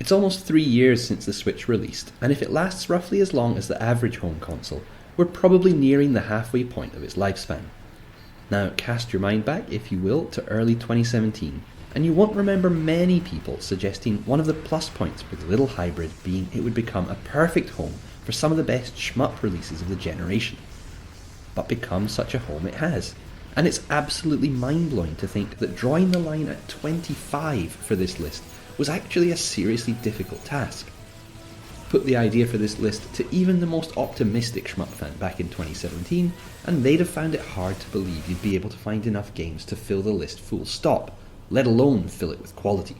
It's almost 3 years since the Switch released, and if it lasts roughly as long as the average home console, we're probably nearing the halfway point of its lifespan. Now cast your mind back, if you will, to early 2017, and you won't remember many people suggesting one of the plus points with the little hybrid being it would become a perfect home for some of the best shmup releases of the generation. But become such a home it has, and it's absolutely mind-blowing to think that drawing the line at 25 for this list was actually a seriously difficult task. Put the idea for this list to even the most optimistic shmup fan back in 2017, and they'd have found it hard to believe you'd be able to find enough games to fill the list full stop, let alone fill it with quality.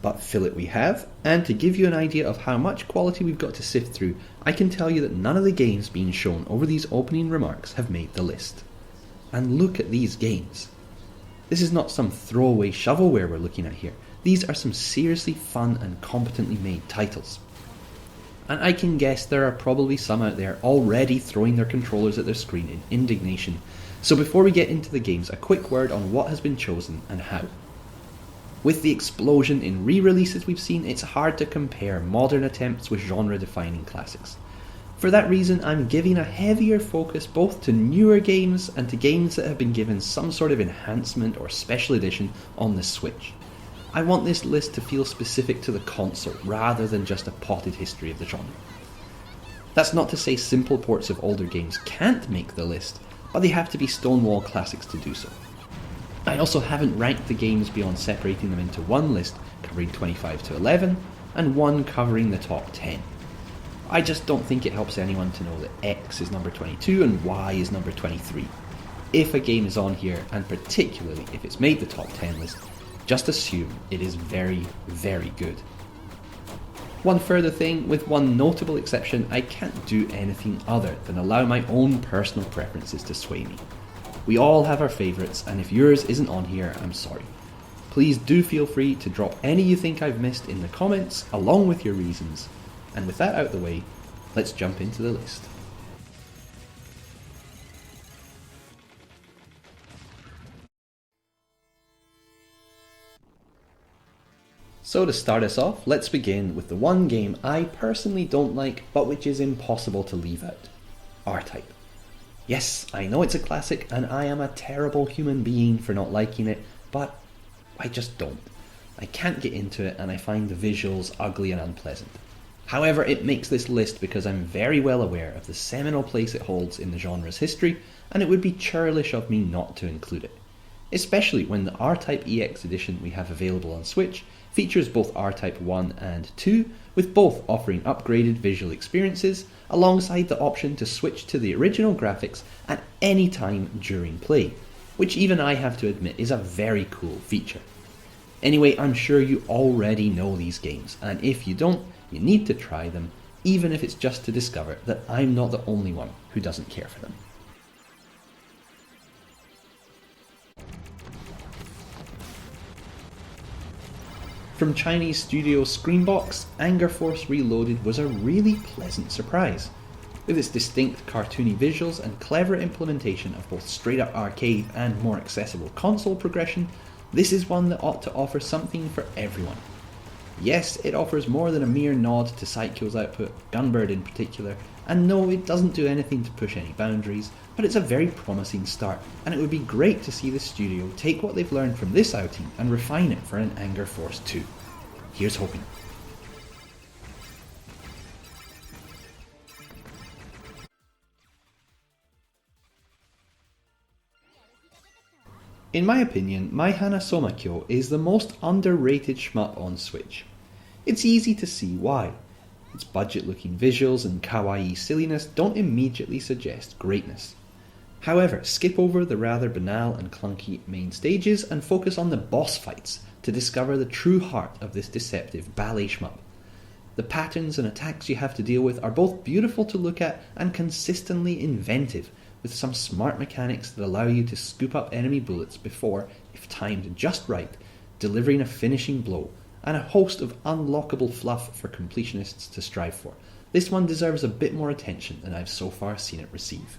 But fill it we have, and to give you an idea of how much quality we've got to sift through, I can tell you that none of the games being shown over these opening remarks have made the list. And look at these games. This is not some throwaway shovelware we're looking at here. These are some seriously fun and competently made titles. And I can guess there are probably some out there already throwing their controllers at their screen in indignation. So before we get into the games, a quick word on what has been chosen and how. With the explosion in re-releases we've seen, it's hard to compare modern attempts with genre-defining classics. For that reason, I'm giving a heavier focus both to newer games and to games that have been given some sort of enhancement or special edition on the Switch. I want this list to feel specific to the console rather than just a potted history of the genre. That's not to say simple ports of older games can't make the list, but they have to be stonewall classics to do so. I also haven't ranked the games beyond separating them into one list covering 25 to 11 and one covering the top 10. I just don't think it helps anyone to know that X is number 22 and Y is number 23. If a game is on here, and particularly if it's made the top 10 list, just assume it is very, very good. One further thing, with one notable exception, I can't do anything other than allow my own personal preferences to sway me. We all have our favourites, and if yours isn't on here, I'm sorry. Please do feel free to drop any you think I've missed in the comments, along with your reasons. And with that out of the way, let's jump into the list. So to start us off, let's begin with the one game I personally don't like, but which is impossible to leave out. R-Type. Yes, I know it's a classic, and I am a terrible human being for not liking it, but I just don't. I can't get into it, and I find the visuals ugly and unpleasant. However, it makes this list because I'm very well aware of the seminal place it holds in the genre's history, and it would be churlish of me not to include it. Especially when the R-Type EX edition we have available on Switch features both R-Type 1 and 2, with both offering upgraded visual experiences, alongside the option to switch to the original graphics at any time during play, which even I have to admit is a very cool feature. Anyway, I'm sure you already know these games, and if you don't, you need to try them, even if it's just to discover that I'm not the only one who doesn't care for them. From Chinese studio Screenbox, Anger Force Reloaded was a really pleasant surprise. With its distinct cartoony visuals and clever implementation of both straight-up arcade and more accessible console progression, this is one that ought to offer something for everyone. Yes, it offers more than a mere nod to Saikyo's output, Gunbird in particular, and no, it doesn't do anything to push any boundaries, but it's a very promising start, and it would be great to see the studio take what they've learned from this outing and refine it for an Anger Force 2. Here's hoping. In my opinion, My Hana Makyo is the most underrated shmup on Switch. It's easy to see why. Its budget-looking visuals and kawaii silliness don't immediately suggest greatness. However, skip over the rather banal and clunky main stages and focus on the boss fights to discover the true heart of this deceptive ballet shmup. The patterns and attacks you have to deal with are both beautiful to look at and consistently inventive, with some smart mechanics that allow you to scoop up enemy bullets before, if timed just right, delivering a finishing blow, and a host of unlockable fluff for completionists to strive for. This one deserves a bit more attention than I've so far seen it receive.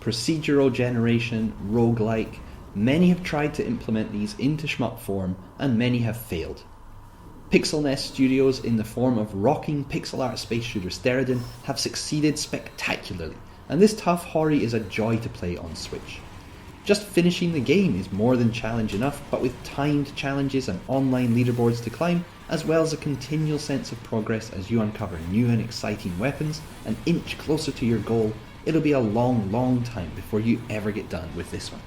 procedural generation, roguelike. Many have tried to implement these into shmup form, and many have failed. Pixel Nest Studios, in the form of rocking pixel art space shooter Steriden, have succeeded spectacularly, and this tough hori is a joy to play on Switch. Just finishing the game is more than challenge enough, but with timed challenges and online leaderboards to climb, as well as a continual sense of progress as you uncover new and exciting weapons and inch closer to your goal, it'll be a long, long time before you ever get done with this one.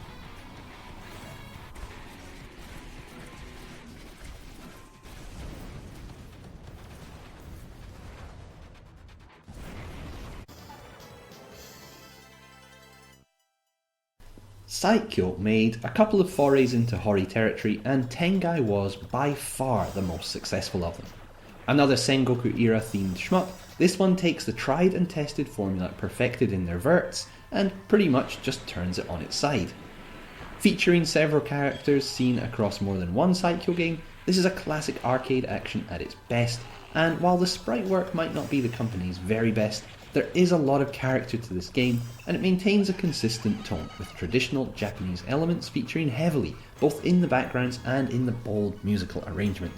Makyo made a couple of forays into hori territory, and Tang Guy was by far the most successful of them. Another Sengoku era themed shmup, this one takes the tried and tested formula perfected in their verts and pretty much just turns it on its side. Featuring several characters seen across more than one Makyo game, this is a classic arcade action at its best, and while the sprite work might not be the company's very best, there is a lot of character to this game, and it maintains a consistent tone, with traditional Japanese elements featuring heavily, both in the backgrounds and in the bold musical arrangement.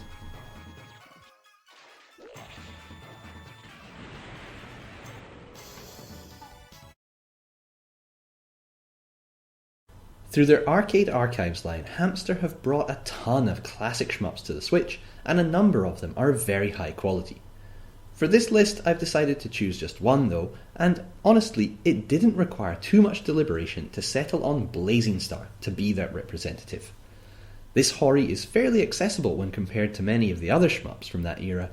Through their Arcade Archives line, Hamster have brought a ton of classic shmups to the Switch, and a number of them are of very high quality. For this list, I've decided to choose just one though, and honestly, it didn't require too much deliberation to settle on Blazing Star to be that representative. This hori is fairly accessible when compared to many of the other shmups from that era,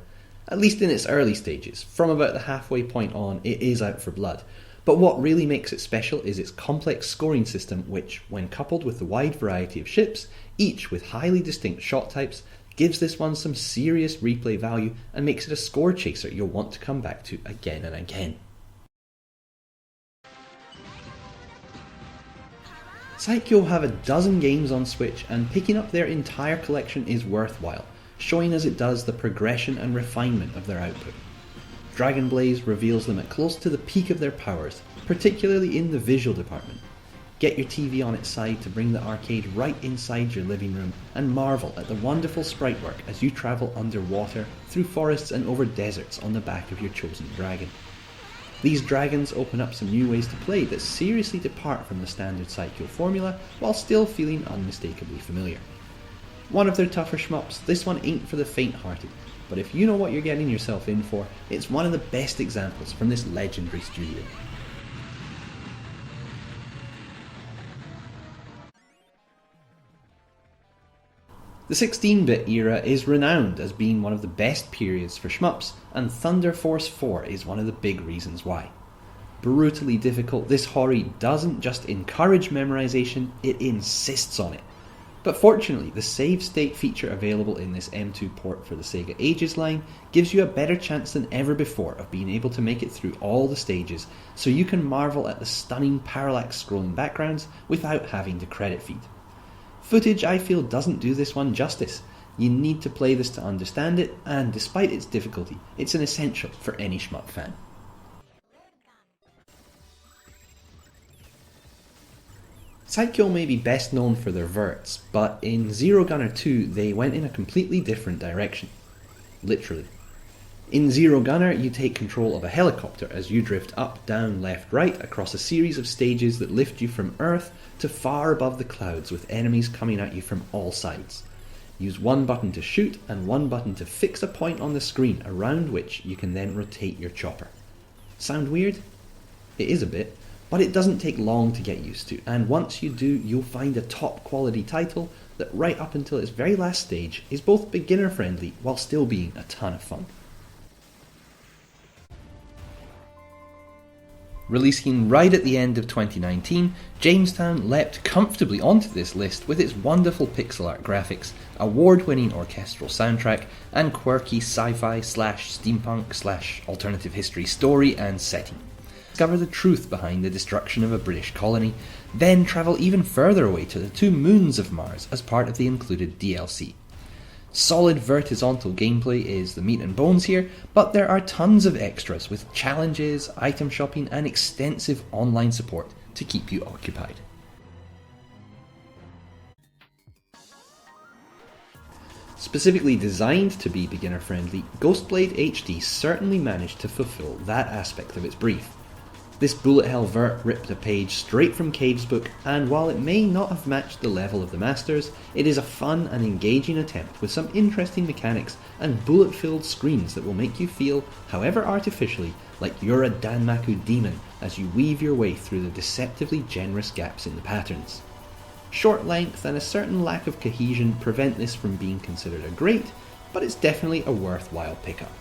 at least in its early stages. From about the halfway point on, it is out for blood, but what really makes it special is its complex scoring system, which, when coupled with the wide variety of ships, each with highly distinct shot types, gives this one some serious replay value and makes it a score chaser you'll want to come back to again and again. Makyo have a dozen games on Switch, and picking up their entire collection is worthwhile, showing as it does the progression and refinement of their output. Dragon Blaze reveals them at close to the peak of their powers, particularly in the visual department. Get your TV on its side to bring the arcade right inside your living room and marvel at the wonderful sprite work as you travel underwater, through forests and over deserts on the back of your chosen dragon. These dragons open up some new ways to play that seriously depart from the standard Makyo formula while still feeling unmistakably familiar. One of their tougher shmups, this one ain't for the faint-hearted, but if you know what you're getting yourself in for, it's one of the best examples from this legendary studio. The 16-bit era is renowned as being one of the best periods for shmups, and Thunder Force 4 is one of the big reasons why. Brutally difficult, this hori doesn't just encourage memorization, it insists on it. But fortunately, the save state feature available in this M2 port for the Sega Ages line gives you a better chance than ever before of being able to make it through all the stages, so you can marvel at the stunning parallax scrolling backgrounds without having to credit feed. Footage, I feel, doesn't do this one justice. You need to play this to understand it, and despite its difficulty, it's an essential for any shmup fan. Makyo may be best known for their verts, but in Zero Gunner 2 they went in a completely different direction. Literally. In Zero Gunner, you take control of a helicopter as you drift up, down, left, right across a series of stages that lift you from Earth to far above the clouds, with enemies coming at you from all sides. Use one button to shoot and one button to fix a point on the screen around which you can then rotate your chopper. Sound weird? It is a bit, but it doesn't take long to get used to, and once you do, you'll find a top quality title that right up until its very last stage is both beginner friendly while still being a ton of fun. Releasing right at the end of 2019, Jamestown leapt comfortably onto this list with its wonderful pixel art graphics, award-winning orchestral soundtrack, and quirky sci-fi / steampunk / alternative history story and setting. Discover the truth behind the destruction of a British colony, then travel even further away to the 2 moons of Mars as part of the included DLC. Solid vertical gameplay is the meat and bones here, but there are tons of extras with challenges, item shopping and extensive online support to keep you occupied. Specifically designed to be beginner friendly, Ghostblade HD certainly managed to fulfill that aspect of its brief. This bullet hell vert ripped a page straight from Cave's book, and while it may not have matched the level of the masters, it is a fun and engaging attempt with some interesting mechanics and bullet-filled screens that will make you feel, however artificially, like you're a Danmaku demon as you weave your way through the deceptively generous gaps in the patterns. Short length and a certain lack of cohesion prevent this from being considered a great, but it's definitely a worthwhile pickup.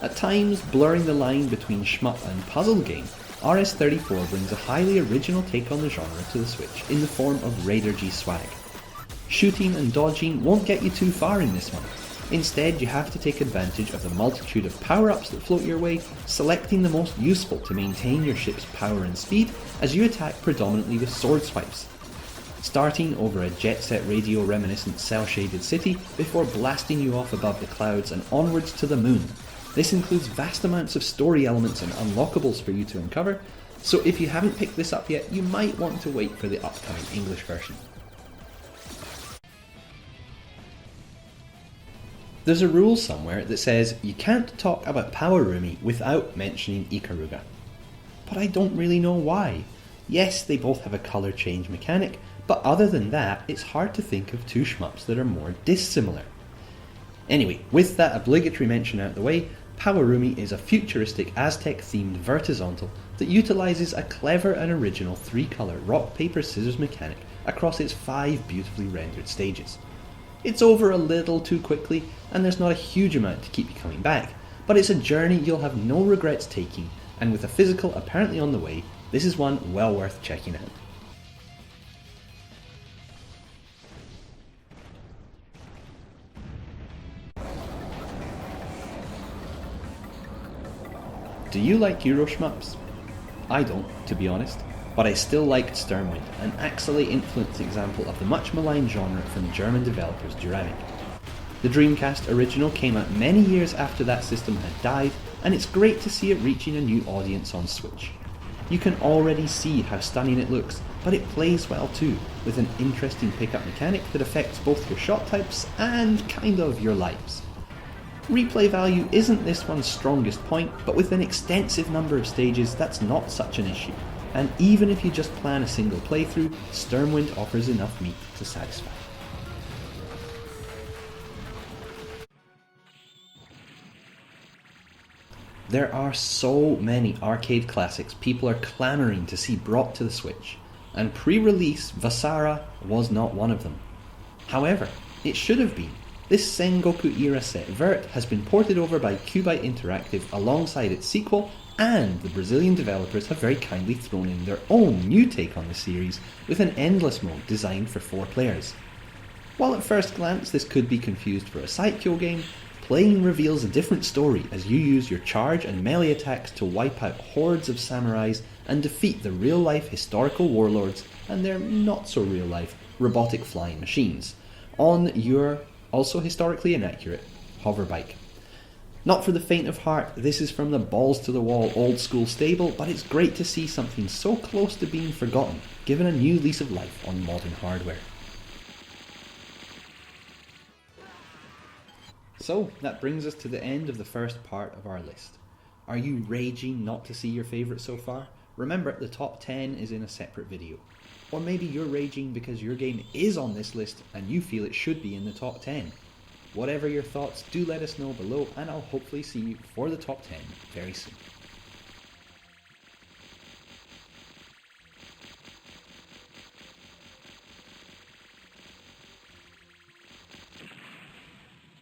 At times, blurring the line between shmup and puzzle game, RS34 brings a highly original take on the genre to the Switch in the form of Raider G swag. Shooting and dodging won't get you too far in this one. Instead, you have to take advantage of the multitude of power-ups that float your way, selecting the most useful to maintain your ship's power and speed as you attack predominantly with sword swipes. Starting over a jet-set radio reminiscent cel-shaded city before blasting you off above the clouds and onwards to the moon. This includes vast amounts of story elements and unlockables for you to uncover, so if you haven't picked this up yet, you might want to wait for the upcoming English version. There's a rule somewhere that says you can't talk about Power Roomie without mentioning Ikaruga. But I don't really know why. Yes, they both have a colour change mechanic, but other than that, it's hard to think of two shmups that are more dissimilar. Anyway, with that obligatory mention out the way, Power Roomie is a futuristic Aztec-themed vertizontal that utilises a clever and original 3-colour rock, paper, scissors mechanic across its 5 beautifully rendered stages. It's over a little too quickly, and there's not a huge amount to keep you coming back, but it's a journey you'll have no regrets taking, and with a physical apparently on the way, this is one well worth checking out. Do you like Euro shmups? I don't, to be honest, but I still liked Sternwind, an axially influenced example of the much maligned genre from German developers Duramic. The Dreamcast original came out many years after that system had died, and it's great to see it reaching a new audience on Switch. You can already see how stunning it looks, but it plays well too, with an interesting pickup mechanic that affects both your shot types and kind of your lives. Replay value isn't this one's strongest point, but with an extensive number of stages that's not such an issue, and even if you just plan a single playthrough, Sternwind offers enough meat to satisfy. There are so many arcade classics people are clamouring to see brought to the Switch, and pre-release Visera was not one of them. However, it should have been. This Sengoku era set vert has been ported over by Q-Byte Interactive alongside its sequel, and the Brazilian developers have very kindly thrown in their own new take on the series with an endless mode designed for 4 players. While at first glance this could be confused for a Saikyo game, playing reveals a different story as you use your charge and melee attacks to wipe out hordes of samurais and defeat the real-life historical warlords and their not-so-real-life robotic flying machines on your also historically inaccurate hoverbike. Not for the faint of heart, this is from the balls-to-the-wall old-school stable, but it's great to see something so close to being forgotten, given a new lease of life on modern hardware. So, that brings us to the end of the first part of our list. Are you raging not to see your favourite so far? Remember, the top 10 is in a separate video. Or maybe you're raging because your game is on this list and you feel it should be in the top 10. Whatever your thoughts, do let us know below, and I'll hopefully see you for the top 10 very soon.